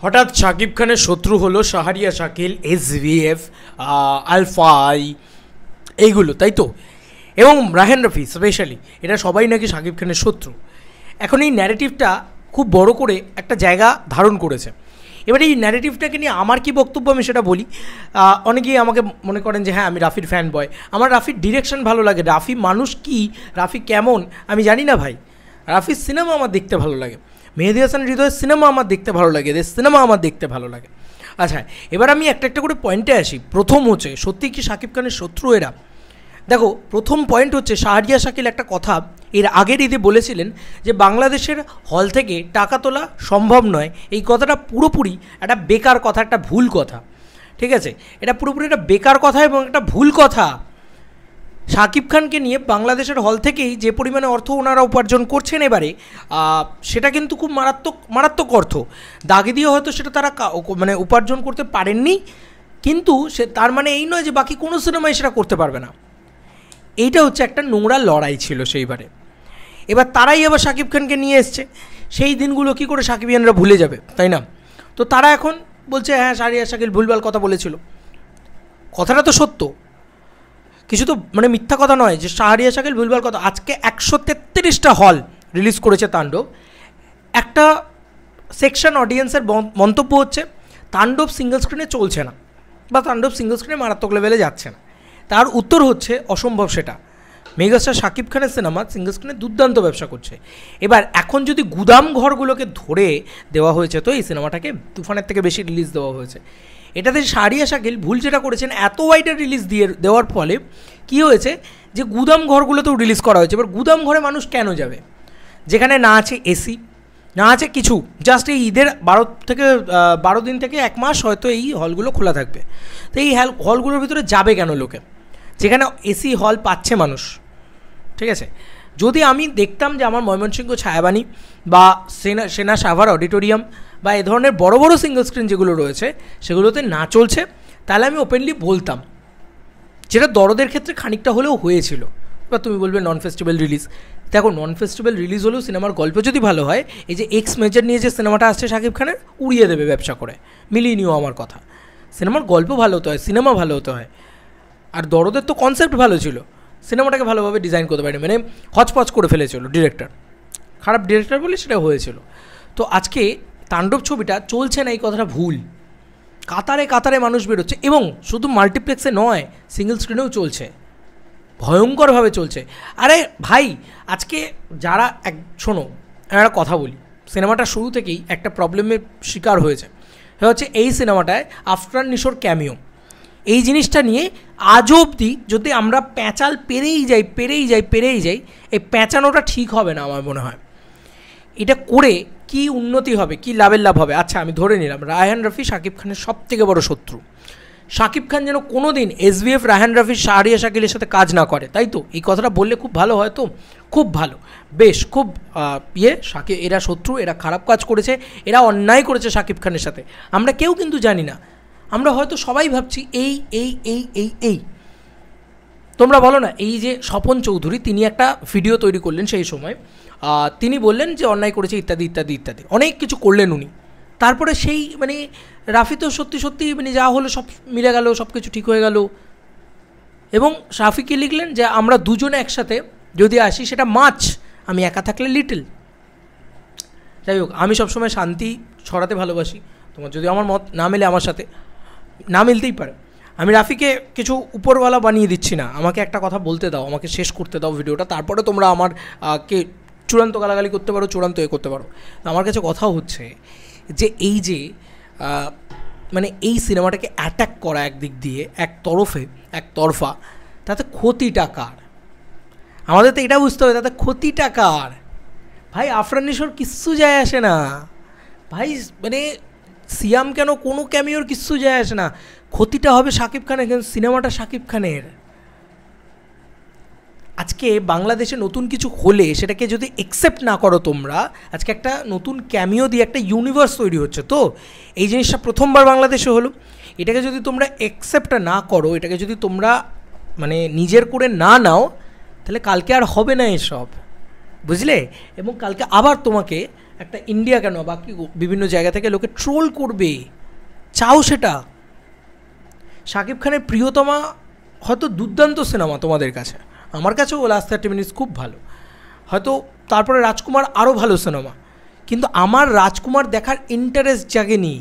হঠাৎ শাকিব খানের শত্রু হলো শাহরিয়া শাকিল, SVF, আলফাই, এইগুলো, তাই তো? এবং রায়হান রাফি স্পেশালি, এরা সবাই নাকি শাকিব খানের শত্রু। এখন এই ন্যারেটিভটা খুব বড় করে একটা জায়গা ধারণ করেছে। এবার এই ন্যারেটিভটাকে নিয়ে আমার কি বক্তব্য আমি সেটা বলি। অনেকেই আমাকে মনে করেন যে হ্যাঁ আমি রাফির ফ্যান বয়, আমার রাফির ডিরেকশন ভালো লাগে, রাফি মানুষ কি, রাফি কেমন আমি জানি না ভাই। রাফির সিনেমা আমার দেখতে ভালো লাগে, মেহেদী হাসান হৃদয়ের সিনেমা আমার দেখতে ভালো লাগে, এদের সিনেমা আমার দেখতে ভালো লাগে। আচ্ছা, এবার আমি একটা একটা করে পয়েন্টে আসি। প্রথম হচ্ছে, সত্যি কি শাকিব খানের শত্রু এরা? দেখো, প্রথম পয়েন্ট হচ্ছে, শাহরিয়া শাকিল একটা কথা এর আগের ঈদে বলেছিলেন যে বাংলাদেশের হল থেকে টাকা তোলা সম্ভব নয়। এই কথাটা পুরোপুরি একটা বেকার কথা, একটা ভুল কথা, ঠিক আছে? এটা পুরোপুরি একটা বেকার কথা এবং একটা ভুল কথা। শাকিব খানকে নিয়ে বাংলাদেশের হল থেকেই যে পরিমাণে অর্থ ওনারা উপার্জন করছেন এবারে, সেটা কিন্তু খুব মারাত্মক অর্থ। দাগে দিয়ে হয়তো সেটা তারা মানে উপার্জন করতে পারেননি, কিন্তু সে তার মানে এই নয় যে বাকি কোনো সিনেমায় সেটা করতে পারবে না। এইটা হচ্ছে একটা নোংরা লড়াই ছিল সেইবারে। এবার তারাই আবার শাকিব খানকে নিয়ে এসছে। সেই দিনগুলো কী করে শাকিবিয়ানরা ভুলে যাবে, তাই না? তো তারা এখন বলছে হ্যাঁ শাহরিয়া শাকিল ভুলভাল কথা বলেছিল। কথাটা তো সত্য, কিছু তো মানে মিথ্যা কথা নয় যে শাহরিয়া শাকিল ভুলভাল কথা। আজকে 133টা হল রিলিজ করেছে তাণ্ডব। একটা সেকশন অডিয়েন্সের মন্তব্য হচ্ছে তাণ্ডব সিঙ্গল স্ক্রিনে চলছে না, বা তাণ্ডব সিঙ্গল স্ক্রিনে মারাত্মক লেভেলে যাচ্ছে না। তার উত্তর হচ্ছে অসম্ভব সেটা। মেগাস্টার শাকিব খানের সিনেমা সিঙ্গল স্ক্রিনে দুর্দান্ত ব্যবসা করছে। এবার এখন যদি গুদাম ঘরগুলোকে ধরে দেওয়া হয়েছে, তো এই সিনেমাটাকে তুফানের থেকে বেশি রিলিজ দেওয়া হয়েছে। এটাতে শাহরিয়া শাকিল ভুল যেটা করেছেন, এত ওয়াইডে রিলিজ দেওয়ার ফলে কী হয়েছে যে গুদাম ঘরগুলোতেও রিলিজ করা হয়েছে। এবার গুদাম ঘরে মানুষ কেন যাবে যেখানে না আছে এসি, না আছে কিছু? জাস্ট এই ঈদের 12 দিন থেকে 1 মাস হয়তো এই হলগুলো খোলা থাকবে। তো এই হলগুলোর ভিতরে যাবে কেন লোকে, যেখানে এসি হল পাচ্ছে মানুষ? ঠিক আছে, যদি আমি দেখতাম যে আমার ময়মনসিংহ ছায়াবাণী বা সেনা সাভার অডিটোরিয়াম বা এ ধরনের বড় বড় সিঙ্গল স্ক্রিন যেগুলো রয়েছে সেগুলোতে না চলছে, তাহলে আমি ওপেনলি বলতাম, যেটা দরদের ক্ষেত্রে খানিকটা হলেও হয়েছিল। বা তুমি বলবে নন ফেস্টিভ্যাল রিলিজ। দেখো, নন ফেস্টিভ্যাল রিলিজ হলেও সিনেমার গল্প যদি ভালো হয়, এই যে এক্স মেজর নিয়ে যে সিনেমাটা আসছে শাকিব খানের, উড়িয়ে দেবে ব্যবসা করে। মিলিয়ে নিও আমার কথা। সিনেমার গল্প ভালো হতে হয়, সিনেমা ভালো হতে হয়। আর দরদের তো কনসেপ্ট ভালো ছিল, সিনেমাটাকে ভালোভাবে ডিজাইন করতে পারেনি, মানে হচপচ করে ফেলেছিল ডিরেক্টর। খারাপ ডিরেক্টর বলে সেটা হয়েছিল। তো আজকে তাণ্ডব ছবিটা চলছে না, এই কথাটা ভুল। কাতারে কাতারে মানুষ বেরোচ্ছে, এবং শুধু মাল্টিপ্লেক্সে নয়, সিঙ্গল স্ক্রিনেও চলছে, ভয়ঙ্করভাবে চলছে। আরে ভাই, আজকে যারা শোনো, একটা কথা বলি, সিনেমাটা শুরু থেকেই একটা প্রবলেমের শিকার হয়েছে। সেটা হচ্ছে এই সিনেমাটায় আফরান নিশোর ক্যামিও। এই জিনিসটা নিয়ে আজও অবধি যদি আমরা প্যাঁচাল পেরেই যাই, এই প্যাঁচানোটা ঠিক হবে না আমার মনে হয়। এটা করে কি উন্নতি হবে, কি লাভের লাভ হবে? আচ্ছা, আমি ধরে নিলাম রায়হান রাফি শাকিব খানের সবথেকে বড় শত্রু। শাকিব খান যেন কোনো দিন SVF, রায়হান রাফি, শাহরিয়া শাকিলের সাথে কাজ না করে, তাই তো? এই কথাটা বললে খুব ভালো হয় তো? খুব ভালো, বেশ, খুব এরা শত্রু, এরা খারাপ কাজ করেছে, এরা অন্যায় করেছে শাকিব খানের সাথে। আমরা কেউ কিন্তু জানি না, আমরা হয়তো সবাই ভাবছি এই এই এই এই এই তোমরা বলো না। এই যে স্বপন চৌধুরী, তিনি একটা ভিডিও তৈরি করলেন, সেই সময় তিনি বললেন যে অন্যায় করেছে ইত্যাদি ইত্যাদি ইত্যাদি, অনেক কিছু করলেন উনি। তারপরে সেই মানে রাফি তো সত্যি মানে যা হলো সব মিলে গেল, সব কিছু ঠিক হয়ে গেল। এবং রাফিকে লিখলেন যে আমরা দুজনে একসাথে যদি আসি সেটা মাছ, আমি একা থাকলে লিটল। যাই হোক, আমি সবসময় শান্তি ছড়াতে ভালোবাসি। তোমার যদি আমার মত না মেলে, আমার সাথে না মিলতেই পারে। আমি রাফিকে কিছু উপরওয়ালা বানিয়ে দিচ্ছি না, আমাকে একটা কথা বলতে দাও, আমাকে শেষ করতে দাও ভিডিওটা, তারপরে তোমরা আমার কে চূড়ান্ত গালাগালি করতে পারো, চূড়ান্ত করতে পারো। আমার কাছে কথা হচ্ছে যে এই যে মানে এই সিনেমাটাকে অ্যাটাক করা একদিক দিয়ে একতরফা, তাতে ক্ষতিটা কার? আমাদের তো এটা বুঝতে হবে, তাতে ক্ষতিটা কার? ভাই, আফরান নিশোর কিচ্ছু যায় আসে না ভাই, মানে সিয়াম কেন, কোনো ক্যামিওর কিচ্ছু যায় আসে না। ক্ষতিটা হবে শাকিব খানের, কিন্তু সিনেমাটা শাকিব খানের। আজকে বাংলাদেশে নতুন কিছু হলে সেটাকে যদি অ্যাকসেপ্ট না করো তোমরা, আজকে একটা নতুন ক্যামিও দিয়ে একটা ইউনিভার্স তৈরি হচ্ছে, তো এই জিনিসটা প্রথমবার বাংলাদেশে হলো। এটাকে যদি তোমরা অ্যাকসেপ্ট না করো, এটাকে যদি তোমরা মানে নিজের করে না নাও, তাহলে কালকে আর হবে না এসব, বুঝলে? এবং কালকে আবার তোমাকে একটা ইন্ডিয়া কেন বাকি বিভিন্ন জায়গা থেকে লোকে ট্রোল করবে, চাও সেটা? শাকিব খানের প্রিয়তমা হয়তো দুর্দান্ত সিনেমা তোমাদের কাছে, আমার কাছেও লাস্ট 30 মিনিটস খুব ভালো, হয়তো তারপরে রাজকুমার আরও ভালো সিনেমা, কিন্তু আমার রাজকুমার দেখার ইন্টারেস্ট জাগেনি।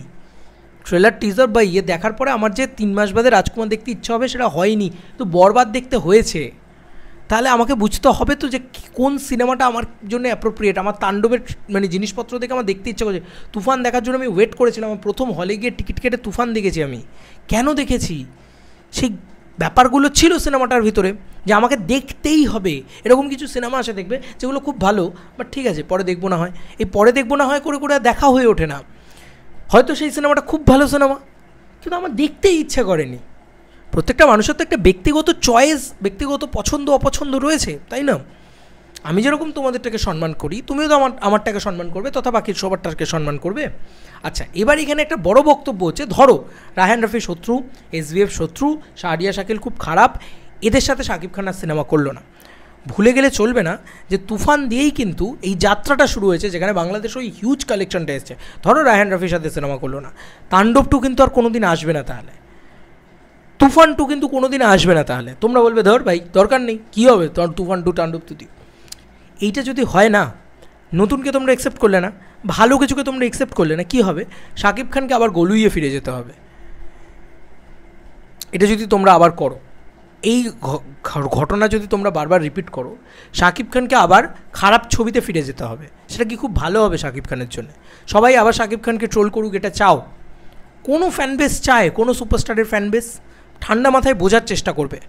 ট্রেলার টিজার বা ইয়ে দেখার পরে আমার যে 3 মাস বাদে রাজকুমার দেখতে ইচ্ছা হবে সেটা হয়নি, তো বরবাদ দেখতে হয়েছে। তাহলে আমাকে বুঝতে হবে তো যে কোন সিনেমাটা আমার জন্য অ্যাপ্রোপ্রিয়েট। আমার তাণ্ডবের মানে জিনিসপত্র দেখে আমার দেখতে ইচ্ছা করছে। তুফান দেখার জন্য আমি ওয়েট করেছিলাম, আমার প্রথম হলে গিয়ে টিকিট কেটে তুফান দেখেছি। আমি কেন দেখেছি? সেই ব্যাপারগুলো ছিল সিনেমাটার ভিতরে যে আমাকে দেখতেই হবে। এরকম কিছু সিনেমা আসে দেখবে যেগুলো খুব ভালো, বাট ঠিক আছে পরে দেখবো না হয়, এই পরে দেখবো না হয় করে করে দেখা হয়ে ওঠে না। হয়তো সেই সিনেমাটা খুব ভালো সিনেমা, কিন্তু আমার দেখতেই ইচ্ছা করেনি। প্রত্যেকটা মানুষের তো একটা ব্যক্তিগত চয়েস, ব্যক্তিগত পছন্দ অপছন্দ রয়েছে, তাই না? আমি যেরকম তোমাদেরটাকে সম্মান করি, তুমিও তো আমারটাকে সম্মান করবে, তথা বাকির সবারটাকে সম্মান করবে। আচ্ছা, এবার এখানে একটা বড় বক্তব্য হচ্ছে, ধরো রায়হান রাফি শত্রু, SVF শত্রু, শাহরিয়া শাকিল খুব খারাপ, এদের সাথে শাকিব খান আর সিনেমা করলো না। ভুলে গেলে চলবে না যে তুফান দিয়েই কিন্তু এই যাত্রাটা শুরু হয়েছে, যেখানে বাংলাদেশ ওই হিউজ কালেকশনটা এসছে। ধরো রায়হান রাফির সাথে সিনেমা করলো না, তাণ্ডব 2 কিন্তু আর কোনো দিন আসবে না, তাহলে তুফান 2 কিন্তু কোনো দিন আসবে না। তাহলে তোমরা বলবে ধর ভাই দরকার নেই, কী হবে তোর তুফান 2 তাণ্ডব 2। এইটা যদি হয় না, নতুনকে তোমরা অ্যাকসেপ্ট করলে না, ভালো কিছুকে তোমরা অ্যাকসেপ্ট করলে না, কী হবে? শাকিব খানকে আবার গলুইয়ে ফিরে যেতে হবে। এটা যদি তোমরা আবার করো, এই ঘটনা যদি তোমরা বারবার রিপিট করো, শাকিব খানকে আবার খারাপ ছবিতে ফিরে যেতে হবে। সেটা কি খুব ভালো হবে শাকিব খানের জন্য? সবাই আবার শাকিব খানকে ট্রোল করুক, এটা চাও? কোনো ফ্যানবেস চায়? কোনো সুপারস্টারের ফ্যানবেস ঠান্ডা মাথায় বোঝার চেষ্টা করবে?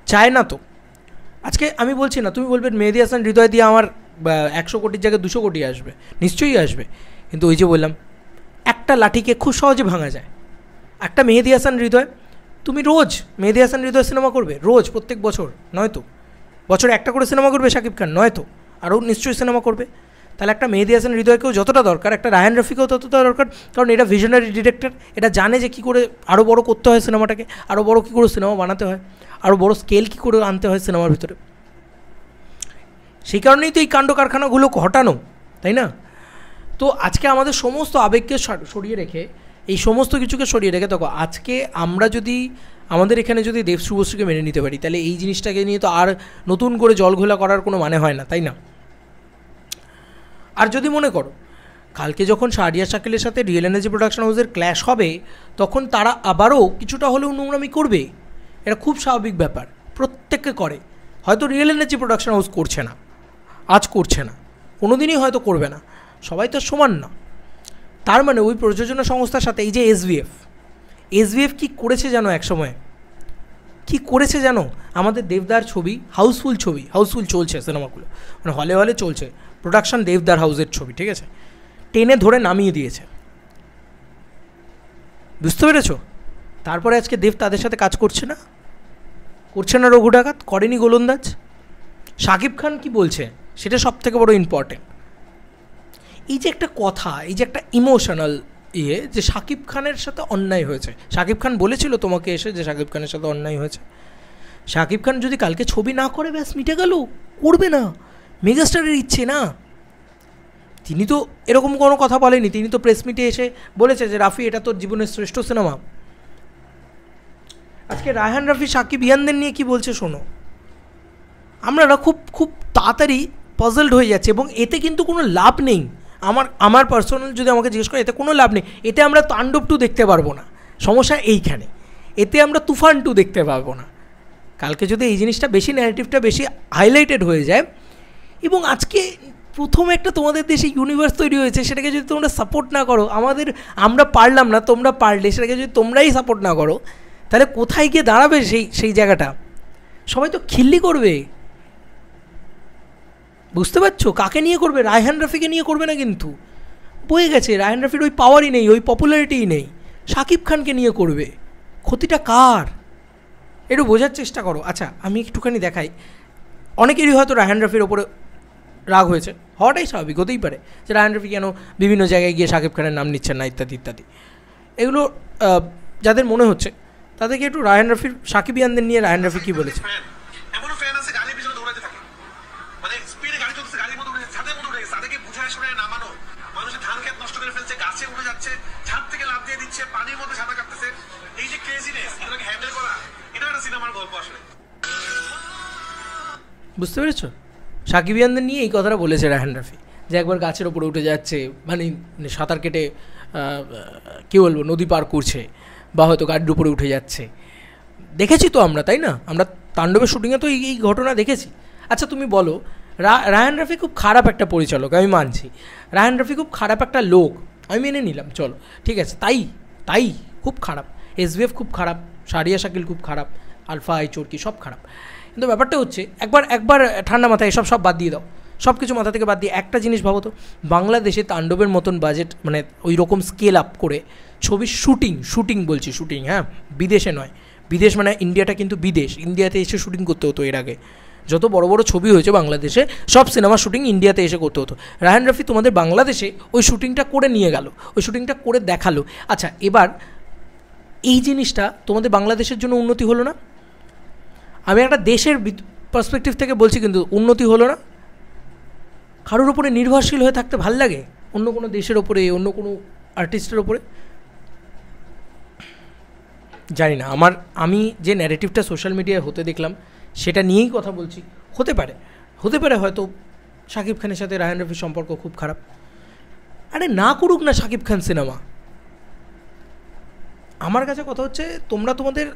চায় না তো। আজকে আমি বলছি না, তুমি বলবে মেহেদী হাসান হৃদয় দিয়ে আমার 100 কোটির জায়গায় 200 কোটি আসবে, নিশ্চয়ই আসবে, কিন্তু ওই যে বললাম, একটা লাঠিকে খুব সহজে ভাঙা যায়। একটা মেহেদী হাসান হৃদয়, তুমি রোজ মেহেদী হাসান হৃদয় সিনেমা করবে? রোজ, প্রত্যেক বছর নয়তো, বছরে একটা করে সিনেমা করবে শাকিব খান, নয়তো আরও নিশ্চয়ই সিনেমা করবে। তাহলে একটা মেহেদী হাসান হৃদয়কেও যতটা দরকার, একটা রায়হান রফিকেও ততটা দরকার, কারণ এটা ভিশনারি ডিরেক্টর, এটা জানে যে কী করে আরও বড় করতে হয় সিনেমাটাকে, আরও বড় কী করে সিনেমা বানাতে হয়, আরও বড় স্কেল কী করে আনতে হয় সিনেমার ভিতরে। সেই কারণেই তো এই কাণ্ড কারখানাগুলো ঘটানো, তাই না? তো আজকে আমাদের সমস্ত আবেগকে সরিয়ে রেখে, এই সমস্ত কিছুকে সরিয়ে রেখে, তখন আজকে আমরা যদি আমাদের এখানে যদি দেব শুভশ্রীকে মেনে নিতে পারি, তাহলে এই জিনিসটাকে নিয়ে তো আর নতুন করে জলঘোলা করার কোনো মানে হয় না, তাই না? আর যদি মনে করো কালকে যখন শাহরিয়া শাকিলের সাথে রিয়েল এনার্জি প্রোডাকশন হাউসের ক্ল্যাশ হবে, তখন তারা আবারও কিছুটা হলেও নোংরামি করবে, এটা খুব স্বাভাবিক ব্যাপার, প্রত্যেককে করে। হয়তো রিয়েল এনার্জি প্রোডাকশন হাউস করছে না, আজ করছে না, কোনো দিনই হয়তো করবে না, সবাই তো সমান না। তার মানে ওই প্রযোজনা সংস্থার সাথে এই যে SVF কী করেছে জানো? একসময় কী করেছে জানো? আমাদের দেবদার ছবি, হাউসফুল চলছে সিনেমাগুলো, মানে হলে হলে চলছে, প্রোডাকশন দেবদার হাউসের ছবি, ঠিক আছে, টেনে ধরে নামিয়ে দিয়েছে, বুঝতে পেরেছ? তারপরে আজকে দেব তাদের সাথে কাজ করছে না রঘু ডাকাত, করেনি গোলন্দাজ। শাকিব খান কি বলছে সেটা সব থেকে বড় ইম্পর্টেন্ট। এই যে একটা কথা, এই যে একটা ইমোশনাল যে শাকিব খানের সাথে অন্যায় হয়েছে, শাকিব খান বলেছিল তোমাকে এসে যে শাকিব খানের সাথে অন্যায় হয়েছে। শাকিব খান যদি কালকে ছবি না করে ব্যাস মিটে গেল, করবে না, মেগাস্টারের ইচ্ছে না। তিনি তো এরকম কোনো কথা বলেনি, তিনি তো প্রেস মিটে এসে বলেছে যে রাফি এটা তোর জীবনের শ্রেষ্ঠ সিনেমা। আজকে রায়হান রাফি সাকিব ইয়ানদের নিয়ে কি বলছে শোনো, আমরা না খুব খুব তাড়াতাড়ি পাজলড হয়ে যাচ্ছে, এবং এতে কিন্তু কোনো লাভ নেই। আমার পার্সোনাল যদি আমাকে জিজ্ঞেস করে, এতে কোনো লাভ নেই। এতে আমরা তাণ্ডব 2 দেখতে পারবো না, সমস্যা এইখানে। এতে আমরা তুফান 2 দেখতে পারবো না। কালকে যদি এই জিনিসটা বেশি, ন্যারেটিভটা বেশি হাইলাইটেড হয়ে যায়, এবং আজকে প্রথম একটা তোমাদের দেশে ইউনিভার্স তৈরি হয়েছে, সেটাকে যদি তোমরা সাপোর্ট না করো, আমরা পারলাম না, তোমরা পারলে, সেটাকে যদি তোমরাই সাপোর্ট না করো, তাহলে কোথায় গিয়ে দাঁড়াবে সেই জায়গাটা? সবাই তো খিল্লি করবে, বুঝতে পারছো? কাকে নিয়ে করবে? রায়হান রাফিকে নিয়ে করবে না, কিন্তু বয়ে গেছে। রায়হান রাফির ওই পাওয়ারই নেই, ওই পপুলারিটিই নেই, শাকিব খানকে নিয়ে করবে। ক্ষতিটা কার? একটু বোঝার চেষ্টা করো। আচ্ছা, আমি একটুখানি দেখাই, অনেকেরই হয়তো রায়হান রাফির ওপরে রাগ হয়েছে, হওয়াটাই স্বাভাবিক, হতেই পারে যে রায়হান রাফি কেন বিভিন্ন জায়গায় গিয়ে শাকিব খানের নাম নিচ্ছেন না, ইত্যাদি ইত্যাদি। এগুলো যাদের মনে হচ্ছে তাদেরকে একটু রায়হান রাফির, সাকিবিয়ানদের নিয়ে রায়হান রাফি কী বলেছে। দিয়ে দিচ্ছে, পানির মধ্যে সাঁতার কাটতেছে, এই যে ক্রেজিনেস, এগুলোকে হ্যান্ডেল করা, এটা একটা সিনেমার গল্প আসলে। বুঝতে পেরেছো? সাকিবিয়ানদের নিয়ে এই কথাটা বলেছে রায়হান রাফি, যে একবার গাছের ওপরে উঠে যাচ্ছে, মানে সাঁতার কেটে কী বলবো নদী পার করছে, বা হয়তো গাড়ির উপরে উঠে যাচ্ছে। দেখেছি তো আমরা, তাই না? আমরা তাণ্ডবের শুটিংয়ে তো এই ঘটনা দেখেছি। আচ্ছা তুমি বলো, রায়হান রাফি খুব খারাপ একটা পরিচালক, আমি মানছি। রায়হান রাফি খুব খারাপ একটা লোক, আমি মেনে নিলাম, চলো ঠিক আছে, তাই খুব খারাপ। এসভিএফ খুব খারাপ, শাহরিয়া শাকিল খুব খারাপ, আলফা আই চোরকি সব খারাপ। কিন্তু ব্যাপারটা হচ্ছে একবার ঠান্ডা মাথায় সব বাদ দিয়ে দাও, সব কিছু মাথা থেকে বাদ দিয়ে একটা জিনিস ভাবো তো, বাংলাদেশে তাণ্ডবের মতন বাজেট, মানে ওই রকম স্কেল আপ করে ছবির শুটিং বলছি, শুটিং, হ্যাঁ, বিদেশে নয়, বিদেশ মানে ইন্ডিয়াটা কিন্তু বিদেশ, ইন্ডিয়াতে এসে শুটিং করতে হতো এর আগে। যত বড় বড় ছবি হয়েছে বাংলাদেশে, সব সিনেমা শুটিং ইন্ডিয়াতে এসে করতে হতো। রায়হান রাফি তোমাদের বাংলাদেশে ওই শুটিংটা করে নিয়ে গেল, ওই শুটিংটা করে দেখালো। আচ্ছা এবার এই জিনিসটা তোমাদের বাংলাদেশের জন্য উন্নতি হলো না? আমি একটা দেশের পার্সপেক্টিভ থেকে বলছি, কিন্তু উন্নতি হলো না? কারোর ওপরে নির্ভরশীল হয়ে থাকতে ভাল লাগে, অন্য কোনো দেশের ওপরে, অন্য কোনো আর্টিস্টের ওপরে? জানি না, আমি যে ন্যারেটিভটা সোশ্যাল মিডিয়ায় হতে দেখলাম সেটা নিয়েই কথা বলছি। হতে পারে হয়তো শাকিব খানের সাথে রায়হান রাফির সম্পর্ক খুব খারাপ। আরে না করুক না শাকিব খান সিনেমা, আমার কাছে কথা হচ্ছে তোমরা তোমাদের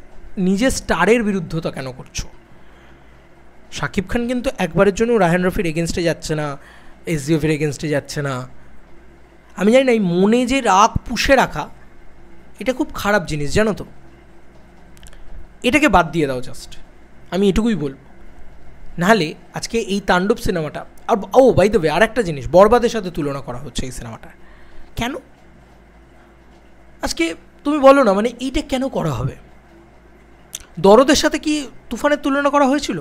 নিজের স্টারের বিরুদ্ধতা কেন করছো? শাকিব খান কিন্তু একবারের জন্য রায়হান রাফির এগেনস্টে যাচ্ছে না, এসডিএফের এগেনস্টে যাচ্ছে না। আমি জানি না, এই মনে যে রাগ পুষে রাখা, এটা খুব খারাপ জিনিস, জানো তো। এটাকে বাদ দিয়ে দাও জাস্ট, আমি এটুকুই বলবো। নাহলে আজকে এই তাণ্ডব সিনেমাটা, আর বাই দ্য ওয়ে আর একটা জিনিস, বরবাদের সাথে তুলনা করা হচ্ছে এই সিনেমাটা কেন? আজকে তুমি বলো না, মানে এইটা কেন করা হবে? দরদের সাথে কি তুফানের তুলনা করা হয়েছিল?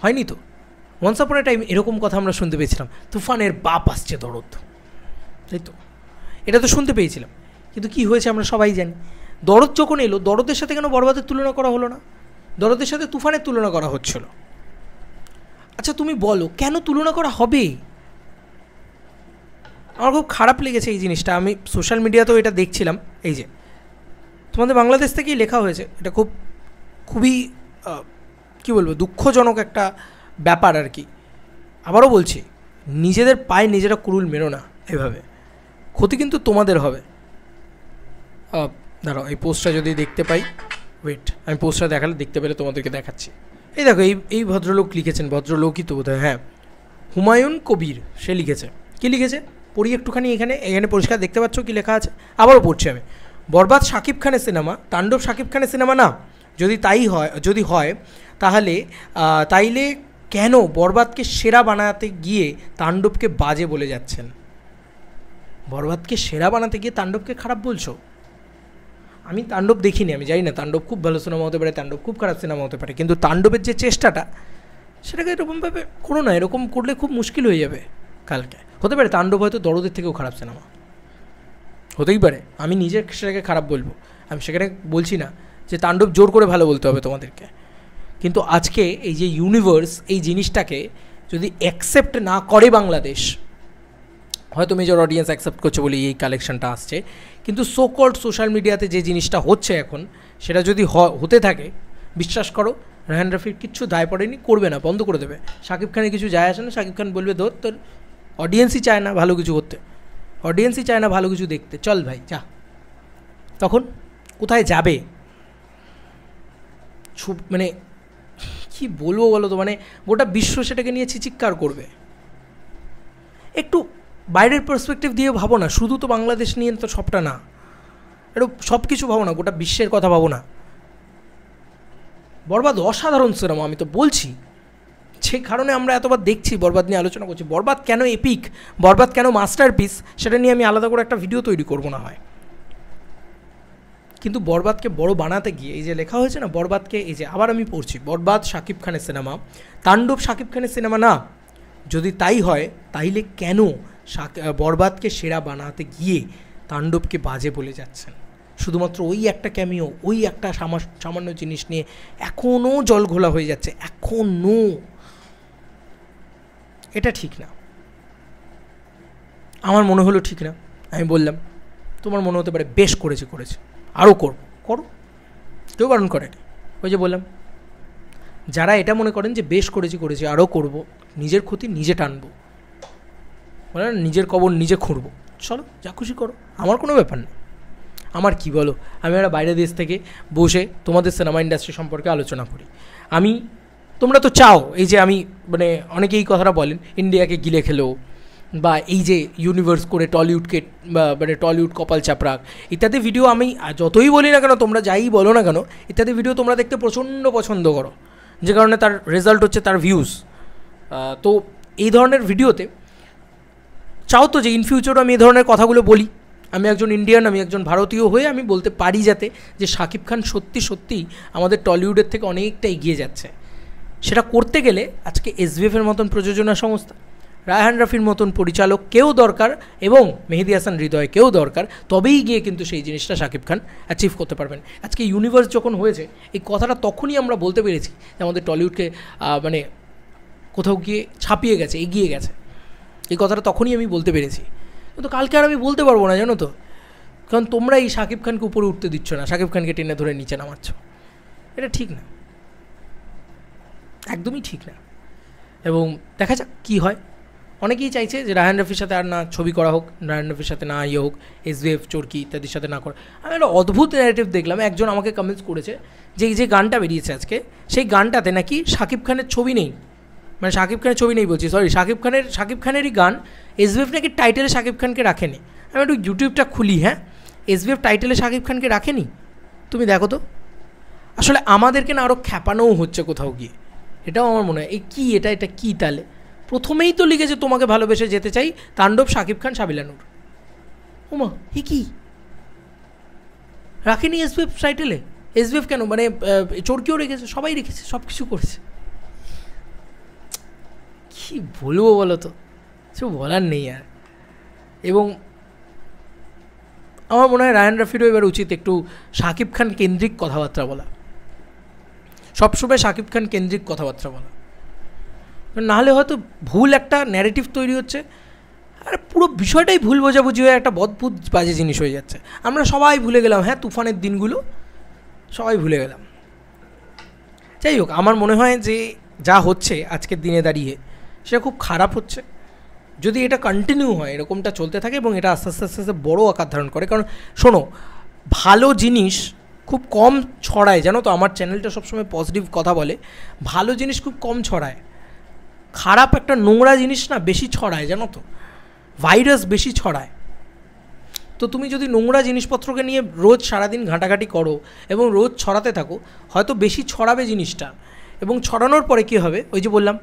হয়নি তো। ওয়ান্স আপন এ টাইম এরকম কথা আমরা শুনতে পেয়েছিলাম, তুফানের বাপ আসছে দরদ, তাই তো? এটা তো শুনতে পেয়েছিলাম, কিন্তু কি হয়েছে আমরা সবাই জানি। দরদ যখন এলো, দরদের সাথে কেন বরবাদের তুলনা করা হলো না? দরদের সাথে তুফানের তুলনা করা হচ্ছিল। আচ্ছা তুমি বলো কেন তুলনা করা হবে? আমার খুব খারাপ লেগেছে এই জিনিসটা। আমি সোশ্যাল মিডিয়াতেও এটা দেখছিলাম, এই যে তোমাদের বাংলাদেশ থেকেই লেখা হয়েছে, এটা খুবই কী বলবো, দুঃখজনক একটা ব্যাপার আর কি। আবারও বলছি, নিজেদের পায়ে নিজেরা কুড়ুল মেরো না এভাবে, ক্ষতি কিন্তু তোমাদের হবে। দাঁড়াও, এই পোস্টটা যদি দেখতে পাই, ওয়েট, আমি পোস্টটা দেখতে পেলে তোমাদেরকে দেখাচ্ছি। এই দেখো, এই ভদ্রলোক লিখেছেন, ভদ্রলোকই তো বোধহয়, হ্যাঁ, হুমায়ুন কবির, সে লিখেছে। কী লিখেছে পড়ি একটুখানি, এখানে পরিষ্কার দেখতে পাচ্ছ কি লেখা আছে, আবারও পড়ছি আমি। বরবাদ শাকিব খানের সিনেমা, তাণ্ডব শাকিব খানের সিনেমা না? যদি হয় তাইলে কেন বরবাদকে সেরা বানাতে গিয়ে তাণ্ডবকে বাজে বলে যাচ্ছেন? বরবাদকে সেরা বানাতে গিয়ে তাণ্ডবকে খারাপ বলছো? আমি তাণ্ডব দেখিনি, আমি জানি না, তাণ্ডব খুব ভালো সিনেমা হতে পারে, তাণ্ডব খুব খারাপ সিনেমা হতে পারে, কিন্তু তাণ্ডবের যে চেষ্টাটা, সেটাকে এরকমভাবে করো না। এরকম করলে খুব মুশকিল হয়ে যাবে কালকে। হতে পারে তাণ্ডব হয়তো দরদের থেকেও খারাপ সিনেমা, হতেই পারে। আমি নিজে সেটাকে খারাপ বলবো, আমি সেখানে বলছি না যে তাণ্ডব জোর করে ভালো বলতে হবে তোমাদেরকে। কিন্তু আজকে এই যে ইউনিভার্স, এই জিনিসটাকে যদি অ্যাকসেপ্ট না করে বাংলাদেশ, হয়তো মেজর অডিয়েন্স অ্যাকসেপ্ট করছে বলে এই কালেকশনটা আসছে, কিন্তু সো কল্ড সোশ্যাল মিডিয়াতে যে জিনিসটা হচ্ছে এখন, সেটা যদি হতে থাকে, বিশ্বাস করো রায়হান রাফির কিচ্ছু দায় পড়েনি, করবে না, বন্ধ করে দেবে। শাকিব খানের কিছু যায় আসে না, শাকিব খান বলবে তোর অডিয়েন্সই চায় না ভালো কিছু করতে, অডিয়েন্সই চায় না ভালো কিছু দেখতে, চল ভাই যা। তখন কোথায় যাবে? মানে কি বলবো বলো তো, মানে গোটা বিশ্ব সেটাকে নিয়ে চিৎকার করবে। একটু বাইরের পার্সপেক্টিভ দিয়ে ভাবো না, শুধু তো বাংলাদেশ নিয়ে তো সবটা না, একটু সব কিছু ভাবো না, গোটা বিশ্বের কথা ভাবো না। বরবাদ অসাধারণ সিনেমা, আমি তো বলছি, সে কারণে আমরা এতবার দেখছি, বরবাদ নিয়ে আলোচনা করছি। বরবাদ কেন এপিক, বরবাদ কেন মাস্টারপিস, সেটা নিয়ে আমি আলাদা করে একটা ভিডিও তৈরি করবো না হয়। কিন্তু বরবাদকে বড় বানাতে গিয়ে এই যে লেখা হয়েছে না, বরবাদকে, এই যে আবার আমি পড়ছি, বরবাদ শাকিব খানের সিনেমা, তাণ্ডব শাকিব খানের সিনেমা না? যদি তাই হয়, তাইলে কেন বরবাদকে সেরা বানাতে গিয়ে তাণ্ডবকে বাজে বলে যাচ্ছেন? শুধুমাত্র ওই একটা ক্যামিও, ওই একটা সামান্য জিনিস নিয়ে এখনও জল ঘোলা হয়ে যাচ্ছে, এখনও। এটা ঠিক না, আমার মনে হলো ঠিক না, আমি বললাম। তোমার মনে হতে পারে বেশ করেছে আরও করো, কেউ বারণ করেনি। ওই যে বললাম, যারা এটা মনে করেন যে বেশ করেছি আরও করব, নিজের ক্ষতি নিজে টানবো, বলে না নিজের কবর নিজে খুঁড়বো, চলো যা খুশি করো, আমার কোনো ব্যাপার নেই। আমার কি বলো, আমি একটা বাইরের দেশ থেকে বসে তোমাদের সিনেমা ইন্ডাস্ট্রি সম্পর্কে আলোচনা করি। তোমরা তো চাও এই যে আমি মানে অনেকে এই কথাটা বলেন ইন্ডিয়াকে গিলে খেলো, বা এই যে ইউনিভার্স করে টলিউডকে মানে টলিউড কপাল চাপড়াক ইত্যাদি ভিডিও আমি যতই বলি না কেন, তোমরা যাই বলো না কেন, ইত্যাদি ভিডিও তোমরা দেখতে প্রচণ্ড পছন্দ করো, যে কারণে তার রেজাল্ট হচ্ছে তার ভিউজ। তো এই ধরনের ভিডিওতে চাও তো যে ইন ফিউচারও আমি এই ধরনের কথাগুলো বলি। আমি একজন ইন্ডিয়ান, আমি একজন ভারতীয় হয়ে আমি বলতে পারি যাতে যে শাকিব খান সত্যি আমাদের টলিউডের থেকে অনেকটা এগিয়ে যাচ্ছে। সেটা করতে গেলে আজকে এসভিএফের মতন প্রযোজনা সংস্থা, রায়হান রাফির মতন পরিচালক কেউ দরকার, এবং মেহেদী হাসান হৃদয় কেউ দরকার, তবেই গিয়ে কিন্তু সেই জিনিসটা শাকিব খান অ্যাচিভ করতে পারবেন। আজকে ইউনিভার্স যখন হয়েছে, এই কথাটা তখনই আমরা বলতে পেরেছি যে আমাদের টলিউডকে মানে কোথাও গিয়ে ছাপিয়ে গেছে, এগিয়ে গেছে, এই কথাটা তখনই আমি বলতে পেরেছি। কিন্তু কালকে আর আমি বলতে পারবো না, জানো তো, কারণ তোমরা এই শাকিব খানকে উপরে উঠতে দিচ্ছ না, শাকিব খানকে টেনে ধরে নিচে নামাচ্ছ। এটা ঠিক না, একদমই ঠিক না। এবং দেখা যাক কী হয়। অনেকেই চাইছে যে রায়হান রাফির সাথে আর না ছবি করা হোক, রায়হান রাফির সাথে না ইয়ে হোক, এসভিএফ চরকি ইত্যাদির সাথে না করা। আমি একটা অদ্ভুত ন্যারেটিভ দেখলাম, একজন আমাকে কমেন্টস করেছে যে এই যে গানটা বেরিয়েছে আজকে, সেই গানটাতে নাকি শাকিব খানের ছবি নেই, মানে শাকিব খানের ছবি নেই বলছি, সরি, শাকিব খানেরই গান, এসভিএফ নাকি টাইটেলে শাকিব খানকে রাখেনি। আমি একটু ইউটিউবটা খুলি, হ্যাঁ, এসভিএফ টাইটেলে শাকিব খানকে রাখেনি, তুমি দেখো তো। আসলে আমাদেরকে না আরও খ্যাপানোও হচ্ছে কোথাও গিয়ে, এটাও আমার মনে হয়। এটা কী তাহলে? প্রথমেই তো লিখেছে তোমাকে ভালোবেসে যেতে চাই, তাণ্ডব শাকিব খান সাবিলা নূর। ওমা, কী রাখেনি এসভিএফ টাইটেলে? এসভিএফ কেন, মানে চরকিও রেখেছে, সবাই রেখেছে, সব কিছু করেছে। কী বলবো বলো তো, কিছু বলার নেই আর। এবং আমার মনে হয় রায়হান রাফিরও এবার উচিত একটু শাকিব খান কেন্দ্রিক কথাবার্তা বলা, সবসময় শাকিব খান কেন্দ্রিক কথাবার্তা বলা, নাহলে হয়তো ভুল একটা ন্যারেটিভ তৈরি হচ্ছে, আর পুরো বিষয়টাই ভুল বোঝাবুঝি হয়ে একটা অদ্ভুত বাজে জিনিস হয়ে যাচ্ছে। আমরা সবাই ভুলে গেলাম, হ্যাঁ, তুফানের দিনগুলো সবাই ভুলে গেলাম। যাই হোক, আমার মনে হয় যে যা হচ্ছে আজকের দিনে দাঁড়িয়ে সেটা খুব খারাপ হচ্ছে। যদি এটা কন্টিনিউ হয়, এরকমটা চলতে থাকে এবং এটা আস্তে আস্তে বড়ো আকার ধারণ করে, কারণ শোনো, ভালো জিনিস খুব কম ছড়ায়, জানো তো। আমার চ্যানেলটা সবসময় পজিটিভ কথা বলে, ভালো জিনিস খুব কম ছড়ায়, খারাপ একটা নোংরা জিনিস না বেশি ছড়ায়, জানো তো, ভাইরাস বেশি ছড়ায়। তো তুমি যদি নোংরা জিনিসপত্রকে নিয়ে রোজ সারাদিন ঘাঁটাঘাঁটি করো এবং রোজ ছড়াতে থাকো, হয়তো বেশি ছড়াবে জিনিসটা, এবং ছড়ানোর পরে কী হবে, ওই যে বললাম,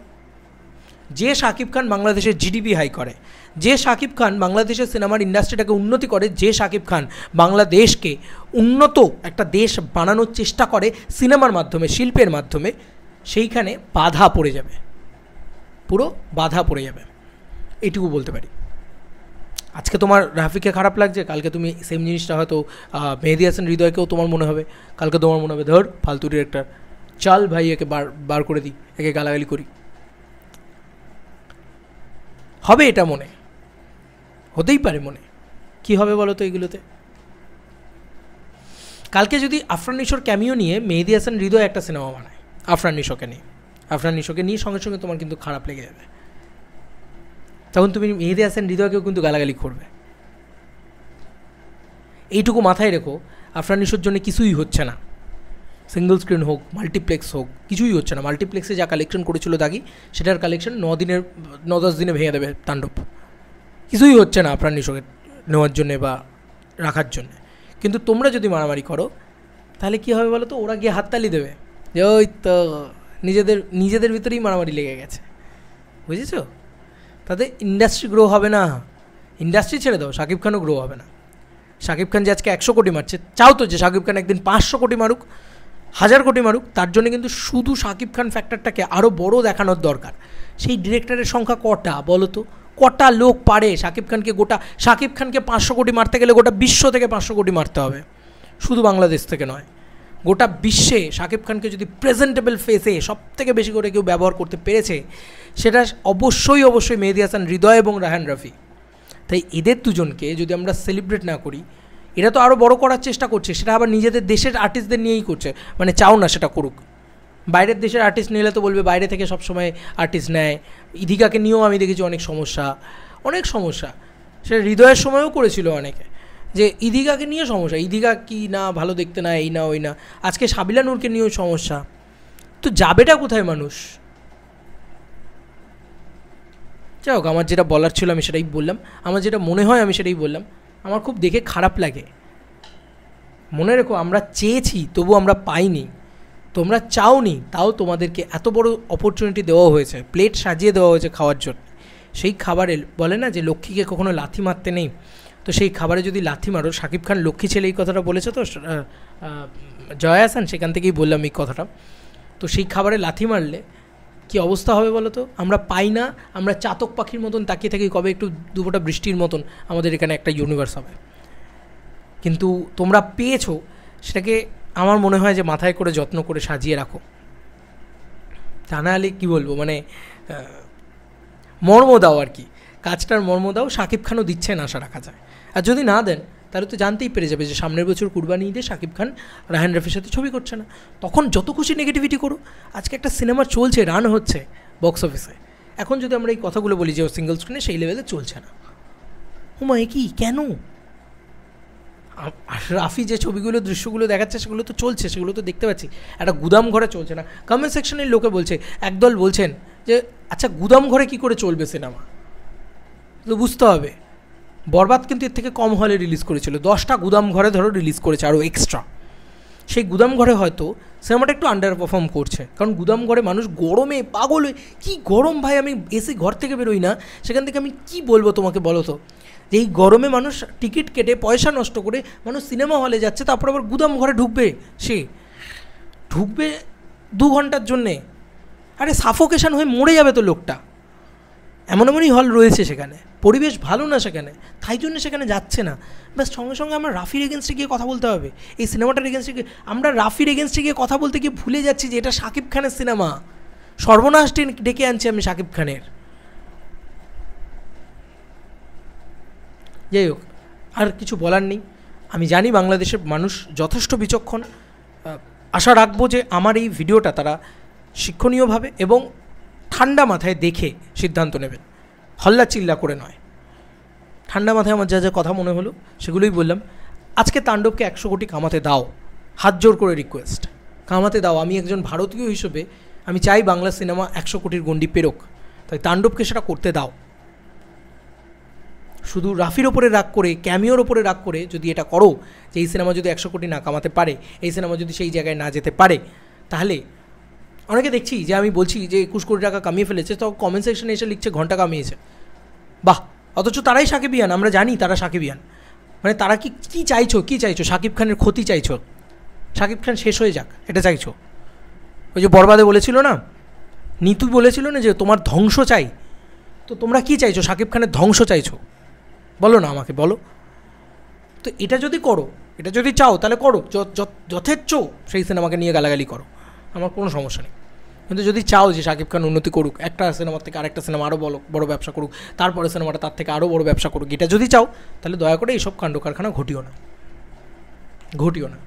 যে শাকিব খান বাংলাদেশের জিডিপি হাই করে, যে শাকিব খান বাংলাদেশের সিনেমার ইন্ডাস্ট্রিটাকে উন্নতি করে, যে শাকিব খান বাংলাদেশকে উন্নত একটা দেশ বানানোর চেষ্টা করে সিনেমার মাধ্যমে, শিল্পের মাধ্যমে, সেইখানে বাধা পড়ে যাবে, পুরো বাধা পড়ে যাবে, এইটুকু বলতে পারি। আজকে তোমার রাফিকে খারাপ লাগছে, কালকে তুমি সেম জিনিসটা হয়তো মেহেদী হাসান হৃদয়কেও তোমার মনে হবে, কালকে তোমার মনে হবে ধর ফালতু ডিরেক্টর, চাল ভাই একে বার করে দিই, একে গালাগালি করি, হবে এটা মনে, হতেই পারে মনে। কি হবে বলো তো এগুলোতে? কালকে যদি আফরান নিশোর ক্যামিও নিয়ে মেহেদী হাসান হৃদয় একটা সিনেমা বানায়, আফরান নিশোকে নিয়ে সঙ্গে সঙ্গে তোমার কিন্তু খারাপ লেগে যাবে, তখন তুমি মেহেদী হাসান হৃদয়কেও কিন্তু গালাগালি করবে। এইটুকু মাথায় রেখো, আফরান নিশোর জন্য কিছুই হচ্ছে না, সিঙ্গল স্ক্রিন হোক, মাল্টিপ্লেক্স হোক, কিছুই হচ্ছে না। মাল্টিপ্লেক্সে যা কালেকশন করেছিল দাগি, সেটার কালেকশন 9-10 দিনে ভেঙে দেবে তাণ্ডব। কিছুই হচ্ছে না আফরান নিশোকে নেওয়ার জন্যে বা রাখার জন্যে। কিন্তু তোমরা যদি মারামারি করো, তাহলে কী হবে বলো তো? ওরা গিয়ে হাততালি দেবে যে ওই তো নিজেদের ভিতরেই মারামারি লেগে গেছে, বুঝেছো? তাদের ইন্ডাস্ট্রি গ্রো হবে না। ইন্ডাস্ট্রি ছেড়ে দাও, শাকিব খানও গ্রো হবে না। শাকিব খান যে আজকে 100 কোটি মারছে, চাও তো যে শাকিব খান একদিন 500 কোটি মারুক, 1000 কোটি মারুক, তার জন্য কিন্তু শুধু শাকিব খান ফ্যাক্টরটাকে আরও বড় দেখানোর দরকার। সেই ডিরেক্টরের সংখ্যা কটা বলো তো? কটা লোক পারে শাকিব খানকে 500 কোটি মারতে গেলে গোটা বিশ্ব থেকে 500 কোটি মারতে হবে, শুধু বাংলাদেশ থেকে নয়। গোটা বিশ্বে শাকিব খানকে যদি প্রেজেন্টেবল ফেসে সব থেকে বেশি করে কেউ ব্যবহার করতে পেরেছে, সেটা অবশ্যই মেহেদী হাসান হৃদয় এবং রায়হান রাফি। তাই এদের দুজনকে যদি আমরা সেলিব্রেট না করি, এরা তো আরও বড় করার চেষ্টা করছে, সেটা আবার নিজেদের দেশের আর্টিস্টদের নিয়েই করছে, মানে চাও না সেটা করুক। বাইরের দেশের আর্টিস্ট নিলে তো বলবে বাইরে থেকে সবসময় আর্টিস্ট নেয়। ইদিকাকে নিয়েও আমি দেখেছি অনেক সমস্যা, সেটা হৃদয়ের সময়ও করেছিল অনেকে, যে ইদিকাকে নিয়ে সমস্যা, ইদিকা কি না ভালো দেখতে না, এই না ওই না, আজকে সাবিলা নূরকে নিয়েও সমস্যা। তো যাবেটা কোথায় মানুষ? যাই হোক, আমার যেটা বলার ছিল আমি সেটাই বললাম, আমার যেটা মনে হয় আমি সেটাই বললাম। আমার খুব দেখে খারাপ লাগে। মনে রেখো, আমরা চেয়েছি তবু আমরা পাইনি, তোমরা চাওনি তাও তোমাদেরকে এত বড় অপরচুনিটি দেওয়া হয়েছে, প্লেট সাজিয়ে দেওয়া হয়েছে খাওয়ার জন্য। সেই খাবারে বলে না যে লক্ষ্মীকে কখনো লাথি মারতে নেই, তো সেই খাবারে যদি লাথি মারো, শাকিব খান লক্ষ্মী ছেলে এই কথাটা বলেছে তো জয়া আহসান, সেখান থেকেই বললাম এই কথাটা। তো সেই খাবারে লাথি মারলে কী অবস্থা হবে বলো তো? আমরা পাই না, আমরা চাতক পাখির মতন তাকিয়ে থাকি কবে একটু দুফোঁটা বৃষ্টির মতন আমাদের এখানে একটা ইউনিভার্স হবে। কিন্তু তোমরা পেয়েছো, সেটাকে আমার মনে হয় যে মাথায় করে যত্ন করে সাজিয়ে রাখো। তা না হলে কী বলবো, মানে মর্ম দাও আর কি, কাজটার মর্ম দাও। শাকিব খানও দিচ্ছেন আশা রাখা যায়, আর যদি না দেন তাহলে তো জানতেই পেরে যাবে যে সামনের বছর কুরবানি ঈদে শাকিব খান রায়হান রাফির সাথে ছবি করছে না। তখন যত খুশি নেগেটিভিটি করো। আজকে একটা সিনেমা চলছে, রান হচ্ছে বক্স অফিসে, এখন যদি আমরা এই কথাগুলো বলি যে ও সিঙ্গল স্ক্রিনে সেই লেভেলে চলছে না, হুমা কি কেন? রাফি যে ছবিগুলো দৃশ্যগুলো দেখাচ্ছে সেগুলো তো চলছে, সেগুলো তো দেখতে পাচ্ছি। একটা গুদাম ঘরে চলছে না। কমেন্ট সেকশনের লোকে বলছে, একদল বলছেন যে আচ্ছা গুদাম ঘরে কী করে চলবে সিনেমা, তো বুঝতে হবে। বরবাদ কিন্তু এর থেকে কম হলে রিলিজ করেছিল, 10টা গুদাম ঘরে ধরো রিলিজ করেছে আরও এক্সট্রা। সেই গুদাম ঘরে হয়তো সিনেমাটা একটু আন্ডার পারফর্ম করছে, কারণ গুদাম ঘরে মানুষ গরমে পাগল হয়ে, কী গরম ভাই, আমি এসি ঘর থেকে বেরোই না, সেখান থেকে আমি কি বলবো তোমাকে বলো তো, যে এই গরমে মানুষ টিকিট কেটে পয়সা নষ্ট করে মানুষ সিনেমা হলে যাচ্ছে, তারপর আবার গুদাম ঘরে ঢুকবে, সে ঢুকবে 2 ঘন্টার জন্যে, আরে সাফোকেশন হয়ে মরে যাবে তো লোকটা। এমনই হল রয়েছে সেখানে, পরিবেশ ভালো না সেখানে, তাই জন্য সেখানে যাচ্ছে না। ব্যাস সঙ্গে সঙ্গে আমরা রাফির এগেনস্টে গিয়ে কথা বলতে হবে, এই সিনেমাটার এগেনস্টে গিয়ে আমরা রাফির এগেনস্টে গিয়ে কথা বলতে গিয়ে ভুলে যাচ্ছি যে এটা শাকিব খানের সিনেমা। সর্বনাশ ডেকে আনছি আমি শাকিব খানের। যাই হোক, আর কিছু বলার নেই। আমি জানি বাংলাদেশের মানুষ যথেষ্ট বিচক্ষণ, আশা রাখবো যে আমার এই ভিডিওটা তারা শিক্ষণীয়ভাবে এবং ঠান্ডা মাথায় দেখে সিদ্ধান্ত নেবেন, হল্লা চিল্লা করে নয়। ঠান্ডা মাথায় আমার যা যা কথা মনে হলো সেগুলোই বললাম। আজকে তাণ্ডবকে 100 কোটি কামাতে দাও, হাত জোর করে রিকোয়েস্ট, কামাতে দাও। আমি একজন ভারতীয় হিসেবে আমি চাই বাংলা সিনেমা 100 কোটির গণ্ডি পেরোক, তাই তাণ্ডবকে সেটা করতে দাও। শুধু রাফির ওপরে রাগ করে, ক্যামিওর ওপরে রাগ করে যদি এটা করো যে এই সিনেমা যদি 100 কোটি না কামাতে পারে, এই সিনেমা যদি সেই জায়গায় না যেতে পারে, তাহলে অনেকে দেখছি যে আমি বলছি যে 21 কোটি টাকা কামিয়ে ফেলেছে, তো কমেন্ট সেকশনে এসে লিখছে ঘন্টা কামিয়েছে, বাহ, অথচ তারাই সাকিবিয়ান, আমরা জানি তারা সাকিবিয়ান। মানে তারা কি চাইছো, শাকিব খানের ক্ষতি চাইছো, শাকিব খান শেষ হয়ে যাক এটা চাইছো। ওই যে বরবাদে বলেছিল না, নিতু বলেছিল না যে তোমার ধ্বংস চাই, তো তোমরা কি চাইছো? শাকিব খানের ধ্বংস চাইছো, বলো না আমাকে, বলো। তো এটা যদি করো, এটা যদি চাও তাহলে করো, যথেচ্ছ সেই সিনেমাকে নিয়ে গালাগালি করো, আমার কোনো সমস্যা নেই। কিন্তু যদি চাও যে শাকিব খান উন্নতি করুক, একটা সিনেমার থেকে আরেকটা সিনেমা আরও বড় ব্যবসা করুক, তারপরে সিনেমাটা তার থেকে আরও বড় ব্যবসা করুক, এটা যদি চাও তাহলে দয়া করে এইসব কাণ্ড কারখানা ঘটিও না।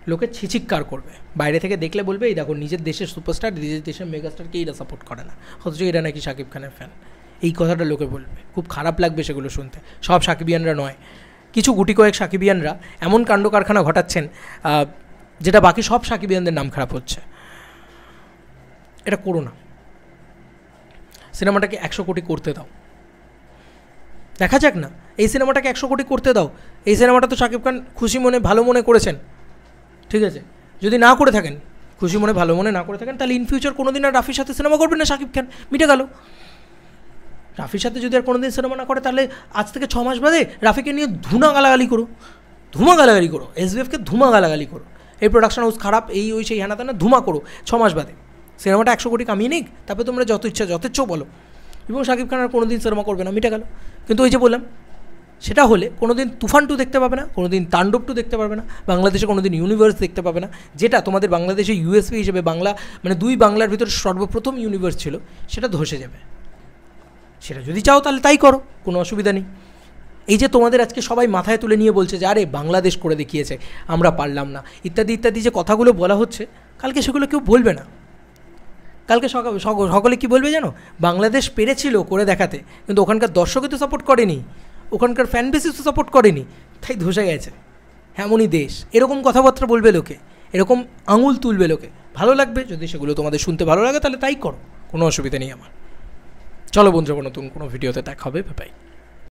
লোকে ছিচিৎকার করবে, বাইরে থেকে দেখলে বলবে এই দেখো নিজের দেশের সুপারস্টার, নিজের দেশের মেগাস্টারকে এরা সাপোর্ট করে না, অথচ এরা নাকি শাকিব খানের ফ্যান। এই কথাটা লোকে বলবে, খুব খারাপ লাগবে সেগুলো শুনতে। সব সাকিবিয়ানরা নয়, কিছু গুটি কয়েক সাকিবিয়ানরা এমন কাণ্ড কারখানা ঘটাচ্ছেন যেটা বাকি সব সাকিবিয়ানদের নাম খারাপ হচ্ছে। এটা করো না, সিনেমাটাকে 100 কোটি করতে দাও, দেখা যাক না, এই সিনেমাটাকে 100 কোটি করতে দাও। এই সিনেমাটা তো শাকিব খান খুশি মনে ভালো মনে করেছেন, ঠিক আছে? যদি না করে থাকেন, খুশি মনে ভালো মনে না করে থাকেন, তাহলে ইন ফিউচার কোনো দিন আর রাফির সাথে সিনেমা করবেন না শাকিব খান, মিটে গেল। রাফির সাথে যদি আর কোনো দিন সিনেমা না করে, তাহলে আজ থেকে 6 মাস বাদে রাফিকে নিয়ে ধুমা গালাগালি করো, এসবিএফকে ধুমা গালাগালি করো, এই প্রোডাকশন হাউস খারাপ, এই ওই সেই হানা তানা ধুমা করো 6 মাস বাদে। সিনেমাটা 100 কোটি কামিয়ে নিক, তারপরে তোমরা যত ইচ্ছা যথেচ্ছ বলো, এবং শাকিব খান আর কোনো দিন সিনেমা করবে না, মিটে গেল। কিন্তু ওই যে বললাম, সেটা হলে কোনো দিন তুফান 2 দেখতে পাবে না, কোনো দিন তাণ্ডব 2 দেখতে পাবে না, বাংলাদেশে কোনো দিন ইউনিভার্স দেখতে পাবে না, যেটা তোমাদের বাংলাদেশে ইউএসপি হিসেবে বাংলা, মানে 2 বাংলার ভিতরে সর্বপ্রথম ইউনিভার্স ছিল, সেটা ধসে যাবে। সেটা যদি চাও তাহলে তাই করো, কোনো অসুবিধা নেই। এই যে তোমাদের আজকে সবাই মাথায় তুলে নিয়ে বলছে যে আরে বাংলাদেশ করে দেখিয়েছে, আমরা পারলাম না, ইত্যাদি ইত্যাদি যে কথাগুলো বলা হচ্ছে, কালকে সেগুলো কেউ বলবে না। কালকে সকলে কী বলবে জানো? বাংলাদেশ পেরেছিল করে দেখাতে, কিন্তু ওখানকার দর্শকই তো সাপোর্ট করেনি, ওখানকার ফ্যান বেসই তো সাপোর্ট করেনি, তাই ধসে গেছে। এমনই দেশ, এরকম কথাবার্তা বলবে লোকে, এরকম আঙুল তুলবে লোকে। ভালো লাগবে যদি সেগুলো তোমাদের শুনতে ভালো লাগে, তাহলে তাই করো, কোনো অসুবিধা নেই আমার। চলো বন্ধুরা, নতুন কোনো ভিডিওতে দেখা হবে, বাই।